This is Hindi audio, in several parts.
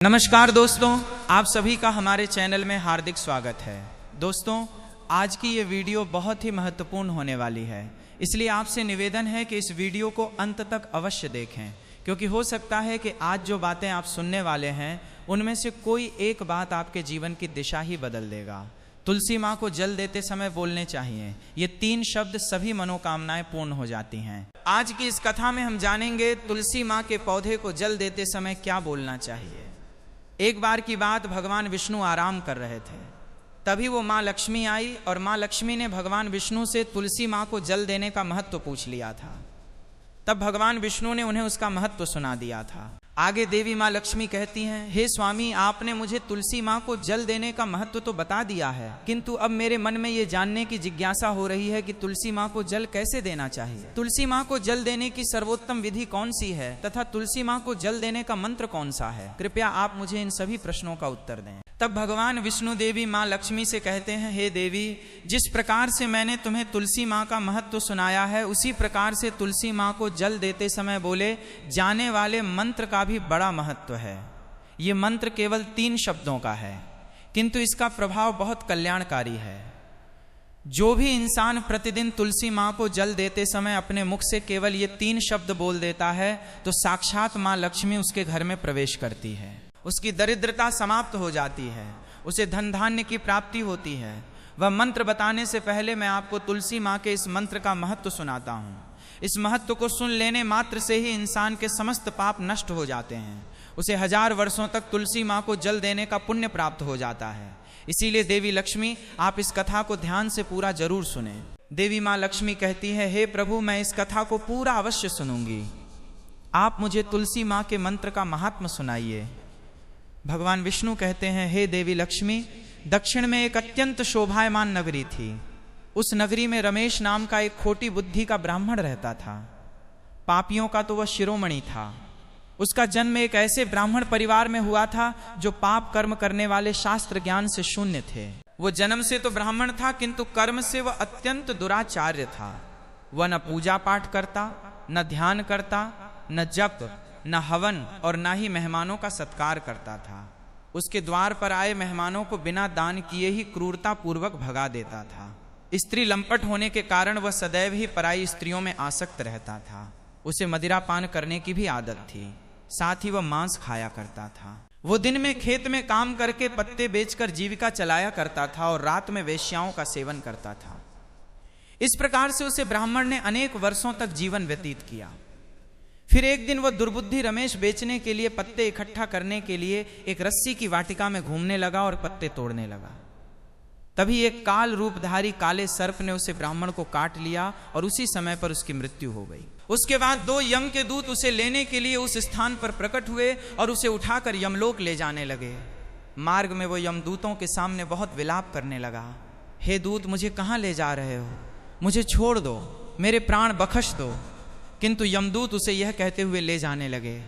नमस्कार दोस्तों, आप सभी का हमारे चैनल में हार्दिक स्वागत है। दोस्तों, आज की ये वीडियो बहुत ही महत्वपूर्ण होने वाली है, इसलिए आपसे निवेदन है कि इस वीडियो को अंत तक अवश्य देखें, क्योंकि हो सकता है कि आज जो बातें आप सुनने वाले हैं उनमें से कोई एक बात आपके जीवन की दिशा ही बदल देगा। तुलसी माँ को जल देते समय बोलने चाहिए, ये 3 शब्द सभी मनोकामनाएं पूर्ण हो जाती हैं। आज की इस कथा में हम जानेंगे तुलसी माँ के पौधे को जल देते समय क्या बोलना चाहिए। एक बार की बात, भगवान विष्णु आराम कर रहे थे, तभी वो माँ लक्ष्मी आई और माँ लक्ष्मी ने भगवान विष्णु से तुलसी माँ को जल देने का महत्व पूछ लिया था। तब भगवान विष्णु ने उन्हें उसका महत्व सुना दिया था। आगे देवी माँ लक्ष्मी कहती हैं, हे स्वामी, आपने मुझे तुलसी माँ को जल देने का महत्व तो बता दिया है, किंतु अब मेरे मन में ये जानने की जिज्ञासा हो रही है कि तुलसी माँ को जल कैसे देना चाहिए। तुलसी माँ को जल देने की सर्वोत्तम विधि कौन सी है तथा तुलसी माँ को जल देने का मंत्र कौन सा है। कृपया आप मुझे इन सभी प्रश्नों का उत्तर दें। तब भगवान विष्णु देवी माँ लक्ष्मी से कहते हैं, हे देवी, जिस प्रकार से मैंने तुम्हें तुलसी माँ का महत्व सुनाया है, उसी प्रकार से तुलसी माँ को जल देते समय बोले जाने वाले मंत्र का भी बड़ा महत्व है। ये मंत्र केवल 3 शब्दों का है, किंतु इसका प्रभाव बहुत कल्याणकारी है। जो भी इंसान प्रतिदिन तुलसी माँ को जल देते समय अपने मुख से केवल ये 3 शब्द बोल देता है, तो साक्षात माँ लक्ष्मी उसके घर में प्रवेश करती है। उसकी दरिद्रता समाप्त हो जाती है, उसे धन धान्य की प्राप्ति होती है। वह मंत्र बताने से पहले मैं आपको तुलसी माँ के इस मंत्र का महत्व सुनाता हूँ। इस महत्व को सुन लेने मात्र से ही इंसान के समस्त पाप नष्ट हो जाते हैं। उसे 1000 वर्षों तक तुलसी माँ को जल देने का पुण्य प्राप्त हो जाता है। इसीलिए देवी लक्ष्मी, आप इस कथा को ध्यान से पूरा जरूर सुने। देवी माँ लक्ष्मी कहती है, हे प्रभु, मैं इस कथा को पूरा अवश्य सुनूंगी, आप मुझे तुलसी माँ के मंत्र का महात्म सुनाइए। भगवान विष्णु कहते हैं, हे देवी लक्ष्मी, दक्षिण में एक अत्यंत शोभायमान नगरी थी। उस नगरी में रमेश नाम का एक खोटी बुद्धि का ब्राह्मण रहता था। पापियों का तो वह शिरोमणि था। उसका जन्म एक ऐसे ब्राह्मण परिवार में हुआ था जो पाप कर्म करने वाले शास्त्र ज्ञान से शून्य थे। वो जन्म से तो ब्राह्मण था, किंतु कर्म से वह अत्यंत दुराचार्य था। वह न पूजा पाठ करता, न ध्यान करता, न जप, न हवन और न ही मेहमानों का सत्कार करता था। उसके द्वार पर आए मेहमानों को बिना दान किए ही क्रूरता पूर्वक भगा देता था। स्त्री लंपट होने के कारण वह सदैव ही पराई स्त्रियों में आसक्त रहता था। उसे मदिरा पान करने की भी आदत थी, साथ ही वह मांस खाया करता था। वो दिन में खेत में काम करके पत्ते बेचकर जीविका चलाया करता था और रात में वेश्याओं का सेवन करता था। इस प्रकार से उसे ब्राह्मण ने अनेक वर्षों तक जीवन व्यतीत किया। फिर एक दिन वह दुर्बुद्धि रमेश बेचने के लिए पत्ते इकट्ठा करने के लिए एक रस्सी की वाटिका में घूमने लगा और पत्ते तोड़ने लगा। तभी एक काल रूपधारी काले सर्प ने उसे ब्राह्मण को काट लिया और उसी समय पर उसकी मृत्यु हो गई। उसके बाद 2 यम के दूत उसे लेने के लिए उस स्थान पर प्रकट हुए और उसे उठाकर यमलोक ले जाने लगे। मार्ग में वो यमदूतों के सामने बहुत विलाप करने लगा, हे दूत, मुझे कहाँ ले जा रहे हो? मुझे छोड़ दो, मेरे प्राण बख्श दो। किंतु यमदूत उसे यह कहते हुए ले जाने लगे,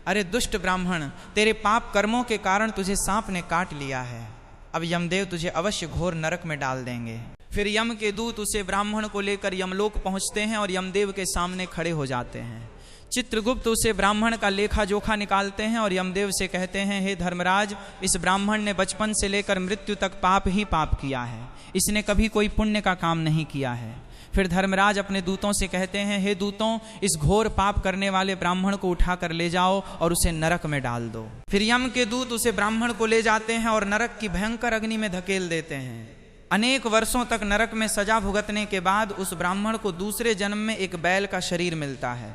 अरे दुष्ट ब्राह्मण, तेरे पाप कर्मों के कारण तुझे सांप ने काट लिया है। अब यमदेव तुझे अवश्य घोर नरक में डाल देंगे। फिर यम के दूत उसे ब्राह्मण को लेकर यमलोक पहुंचते हैं और यमदेव के सामने खड़े हो जाते हैं। चित्रगुप्त उसे ब्राह्मण का लेखा जोखा निकालते हैं और यमदेव से कहते हैं, हे धर्मराज, इस ब्राह्मण ने बचपन से लेकर मृत्यु तक पाप ही पाप किया है, इसने कभी कोई पुण्य का काम नहीं किया है। फिर धर्मराज अपने दूतों से कहते हैं, हे दूतों, इस घोर पाप करने वाले ब्राह्मण को उठाकर ले जाओ और उसे नरक में डाल दो। फिर यम के दूत उसे ब्राह्मण को ले जाते हैं और नरक की भयंकर अग्नि में धकेल देते हैं। अनेक वर्षों तक नरक में सजा भुगतने के बाद उस ब्राह्मण को दूसरे जन्म में एक बैल का शरीर मिलता है।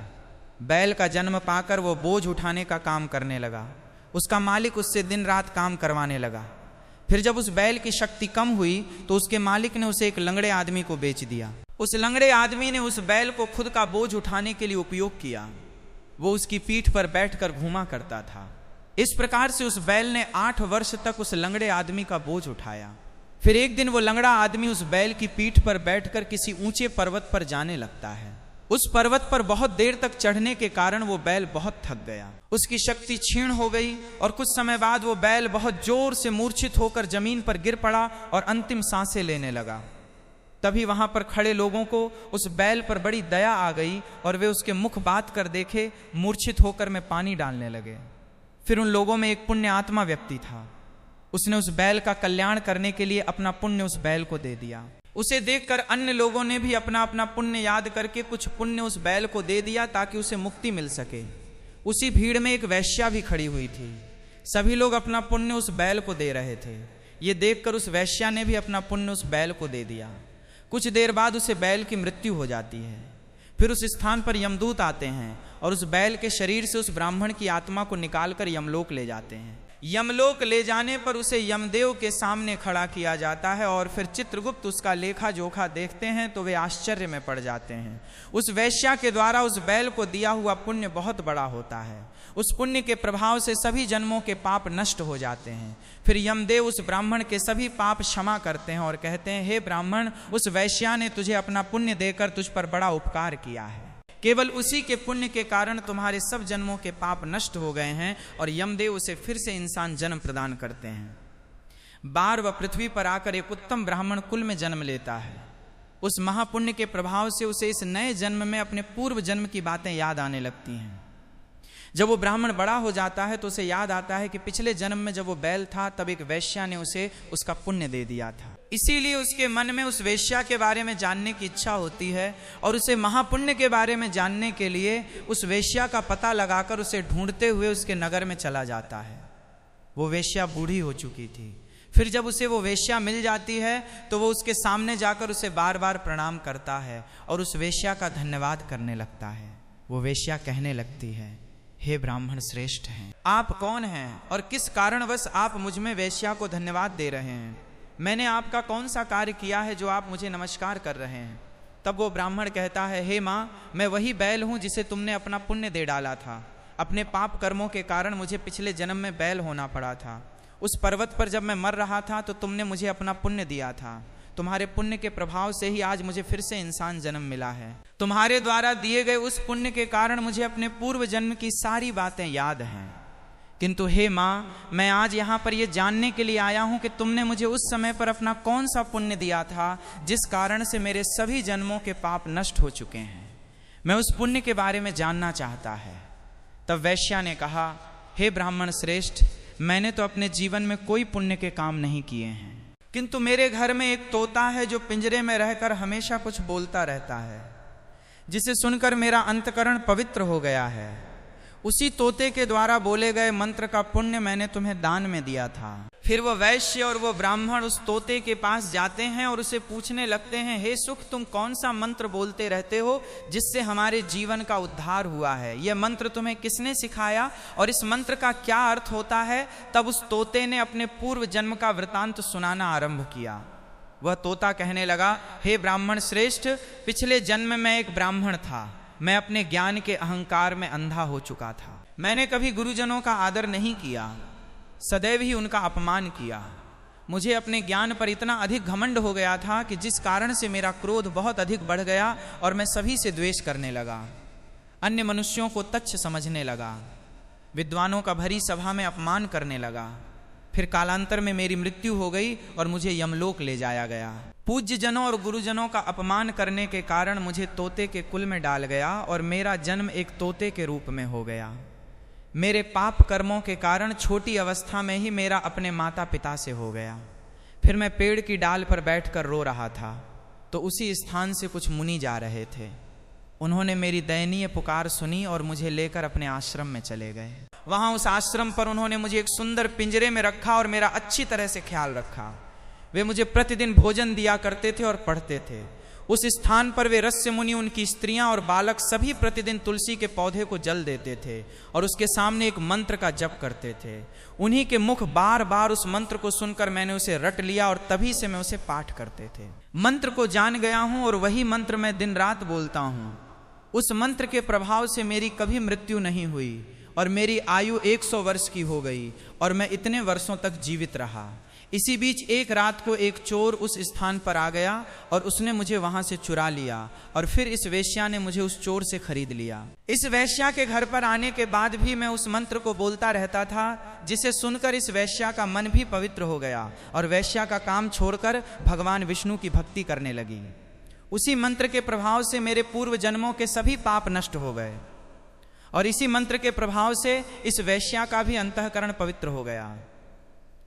बैल का जन्म पाकर वो बोझ उठाने का काम करने लगा। उसका मालिक उससे दिन रात काम करवाने लगा। फिर जब उस बैल की शक्ति कम हुई तो उसके मालिक ने उसे एक लंगड़े आदमी को बेच दिया। उस लंगड़े आदमी ने उस बैल को खुद का बोझ उठाने के लिए उपयोग किया। वो उसकी पीठ पर बैठकर घूमा करता था। इस प्रकार से उस बैल ने 8 वर्ष तक उस लंगड़े आदमी का बोझ उठाया। फिर एक दिन वो लंगड़ा आदमी उस बैल की पीठ पर बैठकर किसी ऊंचे पर्वत पर जाने लगता है। उस पर्वत पर बहुत देर तक चढ़ने के कारण वो बैल बहुत थक गया, उसकी शक्ति क्षीण हो गई और कुछ समय बाद वो बैल बहुत जोर से मूर्छित होकर जमीन पर गिर पड़ा और अंतिम सांसें लेने लगा। तभी वहां पर खड़े लोगों को उस बैल पर बड़ी दया आ गई और वे उसके मुख बात कर देखे, मूर्छित होकर में पानी डालने लगे। फिर उन लोगों में एक पुण्य आत्मा व्यक्ति था, उसने उस बैल का कल्याण करने के लिए अपना पुण्य उस बैल को दे दिया। उसे देखकर अन्य लोगों ने भी अपना अपना पुण्य याद करके कुछ पुण्य उस बैल को दे दिया ताकि उसे मुक्ति मिल सके। उसी भीड़ में एक वैश्या भी खड़ी हुई थी। सभी लोग अपना पुण्य उस बैल को दे रहे थे। ये देखकर उस वैश्या ने भी अपना पुण्य उस बैल को दे दिया। कुछ देर बाद उसे बैल की मृत्यु हो जाती है। फिर उस स्थान पर यमदूत आते हैं और उस बैल के शरीर से उस ब्राह्मण की आत्मा को निकालकर यमलोक ले जाते हैं। यमलोक ले जाने पर उसे यमदेव के सामने खड़ा किया जाता है और फिर चित्रगुप्त उसका लेखा जोखा देखते हैं तो वे आश्चर्य में पड़ जाते हैं। उस वैश्या के द्वारा उस बैल को दिया हुआ पुण्य बहुत बड़ा होता है। उस पुण्य के प्रभाव से सभी जन्मों के पाप नष्ट हो जाते हैं। फिर यमदेव उस ब्राह्मण के सभी पाप क्षमा करते हैं और कहते हैं, हे ब्राह्मण, उस वैश्या ने तुझे अपना पुण्य देकर तुझ पर बड़ा उपकार किया है। केवल उसी के पुण्य के कारण तुम्हारे सब जन्मों के पाप नष्ट हो गए हैं और यमदेव उसे फिर से इंसान जन्म प्रदान करते हैं। बार वह पृथ्वी पर आकर एक उत्तम ब्राह्मण कुल में जन्म लेता है। उस महापुण्य के प्रभाव से उसे इस नए जन्म में अपने पूर्व जन्म की बातें याद आने लगती हैं। जब वो ब्राह्मण बड़ा हो जाता है तो उसे याद आता है कि पिछले जन्म में जब वो बैल था तब एक वैश्या ने उसे उसका पुण्य दे दिया था। इसीलिए उसके मन में उस वैश्या के बारे में जानने की इच्छा होती है और उसे महापुण्य के बारे में जानने के लिए उस वैश्या का पता लगाकर उसे ढूंढते हुए उसके नगर में चला जाता है। वो वैश्या बूढ़ी हो चुकी थी। फिर जब उसे वो वैश्या मिल जाती है तो वो उसके सामने जाकर उसे बार बार प्रणाम करता है और उस वैश्या का धन्यवाद करने लगता है। वो वैश्या कहने लगती है, हे ब्राह्मण श्रेष्ठ हैं, आप कौन हैं और किस कारणवश आप मुझ में वैश्या को धन्यवाद दे रहे हैं? मैंने आपका कौन सा कार्य किया है जो आप मुझे नमस्कार कर रहे हैं? तब वो ब्राह्मण कहता है, हे माँ, मैं वही बैल हूँ जिसे तुमने अपना पुण्य दे डाला था। अपने पाप कर्मों के कारण मुझे पिछले जन्म में बैल होना पड़ा था। उस पर्वत पर जब मैं मर रहा था तो तुमने मुझे अपना पुण्य दिया था। तुम्हारे पुण्य के प्रभाव से ही आज मुझे फिर से इंसान जन्म मिला है। तुम्हारे द्वारा दिए गए उस पुण्य के कारण मुझे अपने पूर्व जन्म की सारी बातें याद हैं। किंतु हे माँ, मैं आज यहाँ पर यह जानने के लिए आया हूँ कि तुमने मुझे उस समय पर अपना कौन सा पुण्य दिया था जिस कारण से मेरे सभी जन्मों के पाप नष्ट हो चुके हैं। मैं उस पुण्य के बारे में जानना चाहता है। तब वैश्या ने कहा, हे ब्राह्मण श्रेष्ठ, मैंने तो अपने जीवन में कोई पुण्य के काम नहीं किए हैं, किंतु मेरे घर में एक तोता है जो पिंजरे में रहकर हमेशा कुछ बोलता रहता है, जिसे सुनकर मेरा अंतकरण पवित्र हो गया है। उसी तोते के द्वारा बोले गए मंत्र का पुण्य मैंने तुम्हें दान में दिया था। फिर वो वैश्य और वो ब्राह्मण उस तोते के पास जाते हैं और उसे पूछने लगते हैं, हे सुख, तुम कौन सा मंत्र बोलते रहते हो जिससे हमारे जीवन का उद्धार हुआ है? यह मंत्र तुम्हें किसने सिखाया और इस मंत्र का क्या अर्थ होता है? तब उस तोते ने अपने पूर्व जन्म का वृतांत सुनाना आरंभ किया। वह तोता कहने लगा, हे ब्राह्मण श्रेष्ठ, पिछले जन्म में एक ब्राह्मण था। मैं अपने ज्ञान के अहंकार में अंधा हो चुका था। मैंने कभी गुरुजनों का आदर नहीं किया, सदैव ही उनका अपमान किया। मुझे अपने ज्ञान पर इतना अधिक घमंड हो गया था कि जिस कारण से मेरा क्रोध बहुत अधिक बढ़ गया और मैं सभी से द्वेष करने लगा। अन्य मनुष्यों को तुच्छ समझने लगा, विद्वानों का भरी सभा में अपमान करने लगा। फिर कालांतर में मेरी मृत्यु हो गई और मुझे यमलोक ले जाया गया। पूज्य जनों और गुरुजनों का अपमान करने के कारण मुझे तोते के कुल में डाल गया और मेरा जन्म एक तोते के रूप में हो गया। मेरे पाप कर्मों के कारण छोटी अवस्था में ही मेरा अपने माता पिता से हो गया। फिर मैं पेड़ की डाल पर बैठकर रो रहा था तो उसी स्थान से कुछ मुनि जा रहे थे। उन्होंने मेरी दयनीय पुकार सुनी और मुझे लेकर अपने आश्रम में चले गए। वहाँ उस आश्रम पर उन्होंने मुझे एक सुंदर पिंजरे में रखा और मेरा अच्छी तरह से ख्याल रखा। वे मुझे प्रतिदिन भोजन दिया करते थे और पढ़ते थे। उस स्थान पर वे रस्य मुनि, उनकी स्त्रियां और बालक सभी प्रतिदिन तुलसी के पौधे को जल देते थे और उसके सामने एक मंत्र का जप करते थे। उन्हीं के मुख बार बार उस मंत्र को सुनकर मैंने उसे रट लिया और तभी से मैं उसे पाठ करते थे। मंत्र को जान गया हूं और वही मंत्र मैं दिन रात बोलता हूं। उस मंत्र के प्रभाव से मेरी कभी मृत्यु नहीं हुई और मेरी आयु 100 वर्ष की हो गई और मैं इतने वर्षों तक जीवित रहा। इसी बीच एक रात को एक चोर उस स्थान पर आ गया और उसने मुझे वहां से चुरा लिया और फिर इस वेश्या ने मुझे उस चोर से खरीद लिया। इस वेश्या के घर पर आने के बाद भी मैं उस मंत्र को बोलता रहता था, जिसे सुनकर इस वेश्या का मन भी पवित्र हो गया और वेश्या का काम छोड़कर भगवान विष्णु की भक्ति करने लगी। उसी मंत्र के प्रभाव से मेरे पूर्व जन्मों के सभी पाप नष्ट हो गए और इसी मंत्र के प्रभाव से इस वैश्या का भी अंतःकरण पवित्र हो गया।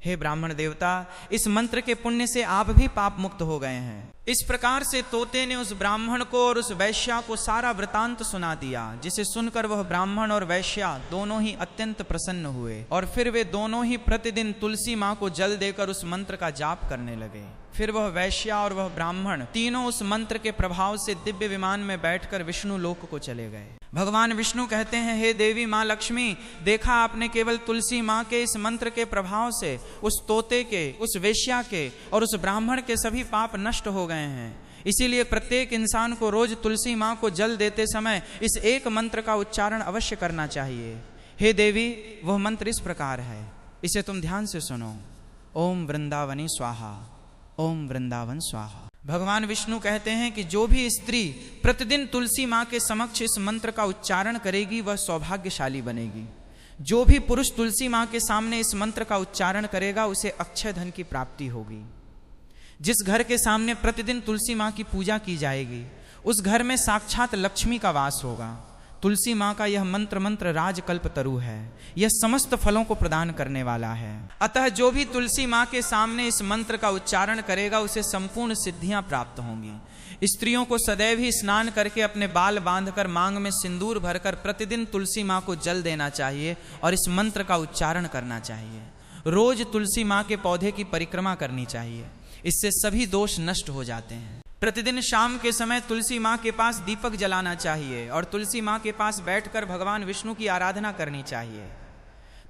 हे ब्राह्मण देवता, इस मंत्र के पुण्य से आप भी पाप मुक्त हो गए हैं। इस प्रकार से तोते ने उस ब्राह्मण को और उस वैश्या को सारा वृतांत सुना दिया, जिसे सुनकर वह ब्राह्मण और वैश्या दोनों ही अत्यंत प्रसन्न हुए और फिर वे दोनों ही प्रतिदिन तुलसी माँ को जल देकर उस मंत्र का जाप करने लगे। फिर वह वैश्या और वह ब्राह्मण तीनों उस मंत्र के प्रभाव से दिव्य विमान में बैठकर विष्णु लोक को चले गए। भगवान विष्णु कहते हैं, हे देवी माँ लक्ष्मी, देखा आपने, केवल तुलसी माँ के इस मंत्र के प्रभाव से उस तोते के, उस वेश्या के और उस ब्राह्मण के सभी पाप नष्ट हो गए हैं। इसीलिए प्रत्येक इंसान को रोज तुलसी माँ को जल देते समय इस एक मंत्र का उच्चारण अवश्य करना चाहिए। हे देवी, वह मंत्र इस प्रकार है, इसे तुम ध्यान से सुनो। ओम वृंदावनी स्वाहा, ओम वृंदावन स्वाहा। भगवान विष्णु कहते हैं कि जो भी स्त्री प्रतिदिन तुलसी माँ के समक्ष इस मंत्र का उच्चारण करेगी वह सौभाग्यशाली बनेगी। जो भी पुरुष तुलसी माँ के सामने इस मंत्र का उच्चारण करेगा उसे अक्षय धन की प्राप्ति होगी। जिस घर के सामने प्रतिदिन तुलसी माँ की पूजा की जाएगी उस घर में साक्षात लक्ष्मी का वास होगा। तुलसी माँ का यह मंत्र राजकल्प तरु है, यह समस्त फलों को प्रदान करने वाला है। अतः जो भी तुलसी माँ के सामने इस मंत्र का उच्चारण करेगा उसे संपूर्ण सिद्धियां प्राप्त होंगी। स्त्रियों को सदैव ही स्नान करके अपने बाल बांधकर मांग में सिंदूर भरकर प्रतिदिन तुलसी माँ को जल देना चाहिए और इस मंत्र का उच्चारण करना चाहिए। रोज तुलसी माँ के पौधे की परिक्रमा करनी चाहिए, इससे सभी दोष नष्ट हो जाते हैं। प्रतिदिन शाम के समय तुलसी माँ के पास दीपक जलाना चाहिए और तुलसी माँ के पास बैठकर भगवान विष्णु की आराधना करनी चाहिए।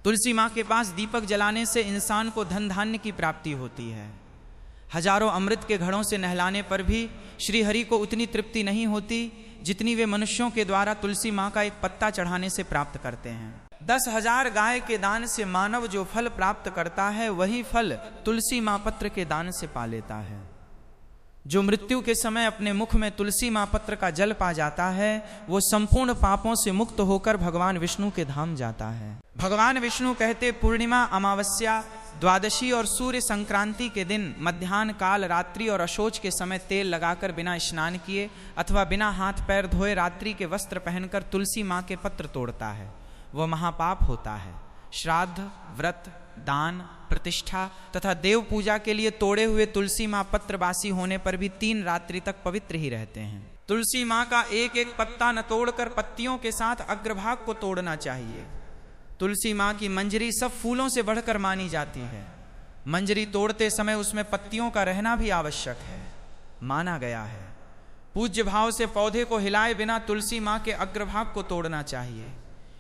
तुलसी माँ के पास दीपक जलाने से इंसान को धन धान्य की प्राप्ति होती है। हजारों अमृत के घड़ों से नहलाने पर भी श्री हरि को उतनी तृप्ति नहीं होती जितनी वे मनुष्यों के द्वारा तुलसी माँ का एक पत्ता चढ़ाने से प्राप्त करते हैं। 10,000 गाय के दान से मानव जो फल प्राप्त करता है वही फल तुलसी माँ पत्र के दान से पा लेता है। जो मृत्यु के समय अपने मुख में तुलसी माँ पत्र का जल पा जाता है वो संपूर्ण पापों से मुक्त होकर भगवान विष्णु के धाम जाता है। भगवान विष्णु कहते, पूर्णिमा, अमावस्या, द्वादशी और सूर्य संक्रांति के दिन मध्याह्न काल, रात्रि और अशोच के समय तेल लगाकर बिना स्नान किए अथवा बिना हाथ पैर धोए रात्रि के वस्त्र पहनकर तुलसी माँ के पत्र तोड़ता है वह महापाप होता है। श्राद्ध, व्रत, दान, प्रतिष्ठा तथा देव पूजा के लिए तोड़े हुए तुलसी माँ पत्र बासी होने पर भी 3 रात्रि तक पवित्र ही रहते हैं। तुलसी माँ का एक एक पत्ता न तोड़कर पत्तियों के साथ अग्रभाग को तोड़ना चाहिए। तुलसी माँ की मंजरी सब फूलों से बढ़कर मानी जाती है। मंजरी तोड़ते समय उसमें पत्तियों का रहना भी आवश्यक है, माना गया है। पूज्य भाव से पौधे को हिलाए बिना तुलसी माँ के अग्रभाग को तोड़ना चाहिए,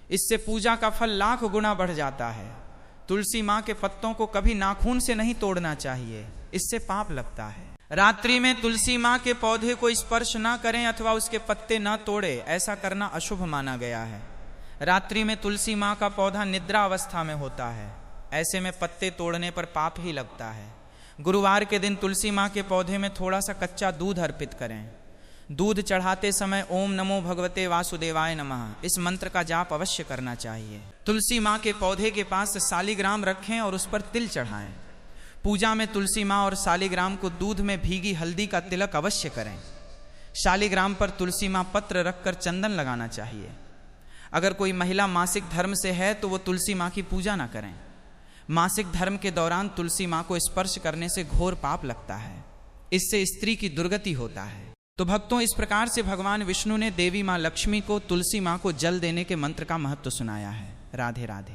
इससे पूजा का फल लाख गुना बढ़ जाता है। तुलसी माँ के पत्तों को कभी नाखून से नहीं तोड़ना चाहिए, इससे पाप लगता है। रात्रि में तुलसी माँ के पौधे को स्पर्श न करें अथवा उसके पत्ते न तोड़े, ऐसा करना अशुभ माना गया है। रात्रि में तुलसी माँ का पौधा निद्रा अवस्था में होता है, ऐसे में पत्ते तोड़ने पर पाप ही लगता है। गुरुवार के दिन तुलसी माँ के पौधे में थोड़ा सा कच्चा दूध अर्पित करें। दूध चढ़ाते समय ओम नमो भगवते वासुदेवाय नमः इस मंत्र का जाप अवश्य करना चाहिए। तुलसी माँ के पौधे के पास शालिग्राम रखें और उस पर तिल चढ़ाएं। पूजा में तुलसी माँ और शालिग्राम को दूध में भीगी हल्दी का तिलक अवश्य करें। शालिग्राम पर तुलसी माँ पत्र रखकर चंदन लगाना चाहिए। अगर कोई महिला मासिक धर्म से है तो वो तुलसी माँ की पूजा ना करें। मासिक धर्म के दौरान तुलसी माँ को स्पर्श करने से घोर पाप लगता है, इससे स्त्री की दुर्गति होता है। तो भक्तों, इस प्रकार से भगवान विष्णु ने देवी माँ लक्ष्मी को तुलसी माँ को जल देने के मंत्र का महत्व सुनाया है। राधे राधे।